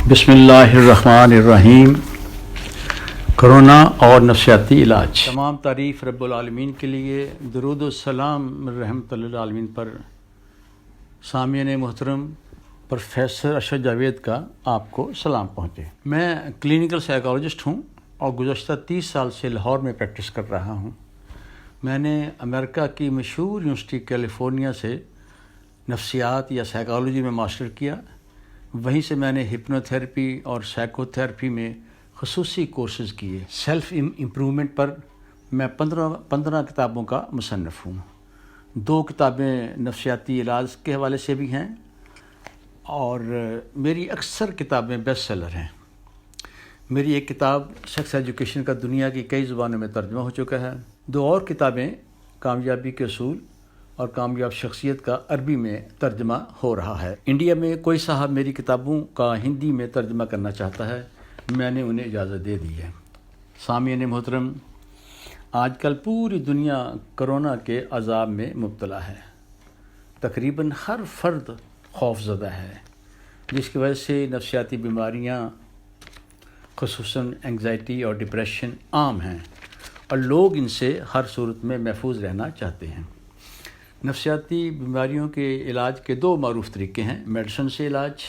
बिस्मिल्लाहिर्रहमानिर्रहीम। कोरोना और नफ्सियाती इलाज। तमाम तारीफ़ रब्बुल आलमीन के लिए, दुरूद व सलाम रहमतुल आलमीन पर। सामियन मोहतरम, प्रोफेसर अशरफ जावेद का आपको सलाम पहुँचे। मैं क्लिनिकल साइकोलॉजिस्ट हूँ और गुज़श्ता 30 साल से लाहौर में प्रैक्टिस कर रहा हूँ। मैंने अमेरिका की मशहूर यूनिवर्सिटी कैलिफोर्निया से नफ्सियात या साइकोलॉजी में मास्टर किया। वहीं से मैंने हिप्नोथेरेपी और साइकोथेरेपी में ख़ुसूसी कोर्सेज़ किए। सेल्फ़ इम्प्रूवमेंट पर मैं 15 किताबों का मुसन्निफ़ हूँ। 2 किताबें नफ्सियाती इलाज के हवाले से भी हैं और मेरी अक्सर किताबें बेस्ट सेलर हैं। मेरी एक किताब सेक्स एजुकेशन का दुनिया की कई ज़ुबानों में तर्जुमा हो चुका है। 2 और किताबें कामयाबी के असूल और कामयाब शख्सियत का अरबी में तर्जमा हो रहा है। इंडिया में कोई साहब मेरी किताबों का हिंदी में तर्जमा करना चाहता है, मैंने उन्हें इजाज़त दे दी है। सामियन मोहतरम, आजकल पूरी दुनिया कोरोना के अज़ाब में मुब्तला है। तकरीबन हर फर्द खौफज़दा है, जिसकी वजह से नफ्सियाती बीमारियाँ ख़ुसूसन एंग्ज़ायटी और डिप्रेशन आम हैं और लोग इनसे हर सूरत में महफूज रहना चाहते हैं। नफ्सियाती बीमारियों के इलाज के 2 मारूफ़ तरीके हैं, मेडिसिन से इलाज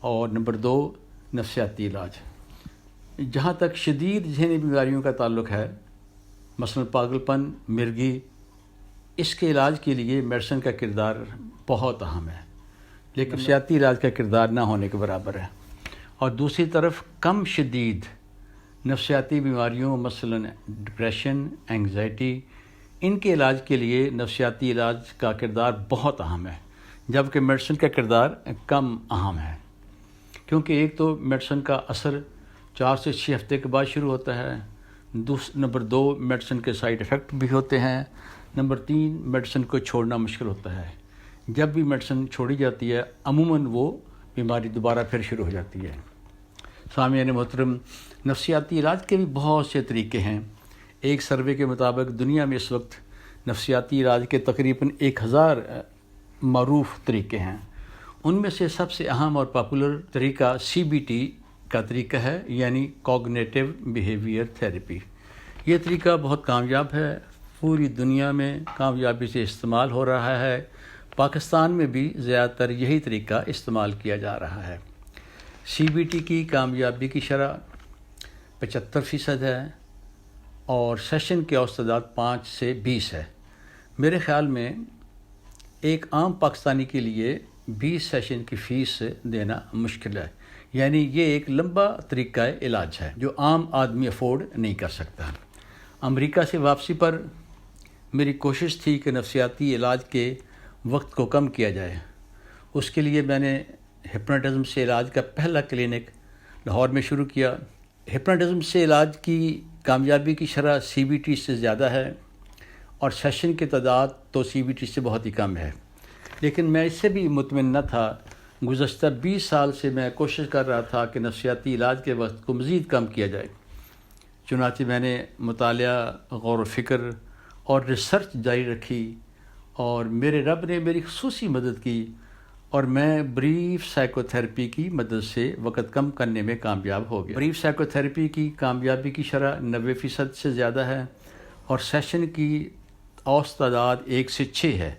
और नंबर 2 नफ्सियाती इलाज। जहाँ तक शदीद ज़हनी बीमारियों का ताल्लुक़ है, मसलन पागलपन, मिर्गी, इसके इलाज के लिए मेडिसिन का किरदार बहुत अहम है, लेकिन नफ्सियाती इलाज का किरदार ना होने के बराबर है। और दूसरी तरफ कम शदीद नफ्सियाती बीमारियों मसलन डिप्रेशन, एंग्ज़ायटी, इनके इलाज के लिए नफ्सियाती इलाज का किरदार बहुत अहम है, जबकि मेडिसिन का किरदार कम अहम है। क्योंकि एक तो मेडिसिन का असर 4 से 6 हफ्ते के बाद शुरू होता है। नंबर 2 मेडिसिन के साइड इफ़ेक्ट भी होते हैं। नंबर 3 मेडिसिन को छोड़ना मुश्किल होता है। जब भी मेडिसिन छोड़ी जाती है, अमूमन वो बीमारी दोबारा फिर शुरू हो जाती है। सामियान मोहतरम, नफ्सियाती इलाज के भी बहुत से तरीके हैं। एक सर्वे के मुताबिक दुनिया में इस वक्त नफ्सियाती इलाज के तकरीबन 1000 मारूफ़ तरीके हैं। उनमें से सबसे अहम और पॉपुलर तरीका CBT का तरीका है, यानी कॉग्निटिव बिहेवियर थेरेपी। ये तरीका बहुत कामयाब है, पूरी दुनिया में कामयाबी से इस्तेमाल हो रहा है। पाकिस्तान में भी ज़्यादातर यही तरीका इस्तेमाल किया जा रहा है। CBT की कामयाबी की शरह 75% है और सेशन की औसत तादाद 5 से 20 है। मेरे ख़्याल में एक आम पाकिस्तानी के लिए 20 सेशन की फ़ीस देना मुश्किल है, यानी ये एक लंबा तरीका इलाज है जो आम आदमी अफोर्ड नहीं कर सकता। अमेरिका से वापसी पर मेरी कोशिश थी कि नफ्सियाती इलाज के वक्त को कम किया जाए। उसके लिए मैंने हिप्नोटिज़म से इलाज का पहला क्लिनिक लाहौर में शुरू किया। हिप्नोटिज़म से इलाज की कामयाबी की शरह CBT से ज़्यादा है और सेशन की तादाद तो CBT से बहुत ही कम है, लेकिन मैं इससे भी मुतमिन न था। गुज़श्ता 20 साल से मैं कोशिश कर रहा था कि नफ्सियाती इलाज के वक्त को मज़ीद कम किया जाए। चुनांचे मैंने मुतालिया, गौर व फ़िक्र और रिसर्च जारी रखी और मेरे रब ने मेरी ख़ुसूसी मदद की और मैं ब्रीफ साइकोथेरेपी की मदद से वक़्त कम करने में कामयाब हो गया। ब्रीफ साइकोथेरेपी की कामयाबी की शरह 90% से ज़्यादा है और सेशन की औसत तादाद 1 से 6 है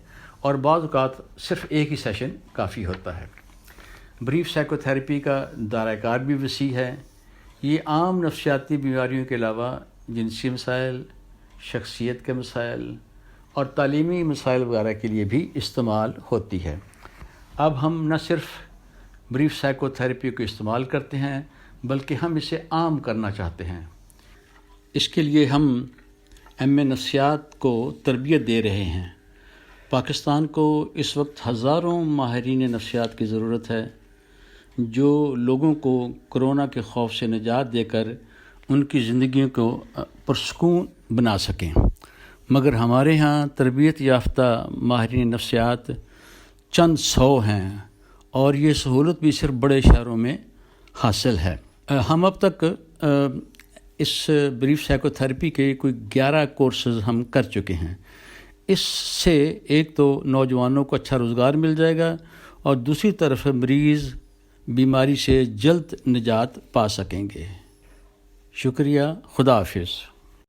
और बाज़ औक़ात सिर्फ़ एक ही सेशन काफ़ी होता है। ब्रीफ साइकोथेरेपी का दायरा-ए-कार भी वसी है। ये आम नफ्सियाती बीमारियों के अलावा जिनसी मसाइल, शख्सियत के मसाइल और तालीमी मसाइल वगैरह के लिए भी इस्तेमाल होती है। अब हम न सिर्फ ब्रीफ साइकोथेरेपी को इस्तेमाल करते हैं, बल्कि हम इसे आम करना चाहते हैं। इसके लिए हम MA नफ्सियात को तरबियत दे रहे हैं। पाकिस्तान को इस वक्त हज़ारों माहिरीन नफ्सियात की ज़रूरत है, जो लोगों को कोरोना के खौफ से निजात देकर उनकी ज़िंदगियों को पुरसुकून बना सकें। मगर हमारे यहाँ तरबियत याफ्ता माहिरीन नफ्सियात चंद 100 हैं और ये सहूलत भी सिर्फ बड़े शहरों में हासिल है। हम अब तक इस ब्रीफ साइकोथेरेपी के कोई 11 कोर्सेज़ हम कर चुके हैं। इससे एक तो नौजवानों को अच्छा रोज़गार मिल जाएगा और दूसरी तरफ मरीज़ بیماری سے جلد نجات پا سکیں گے۔ شکریہ، خدا حافظ۔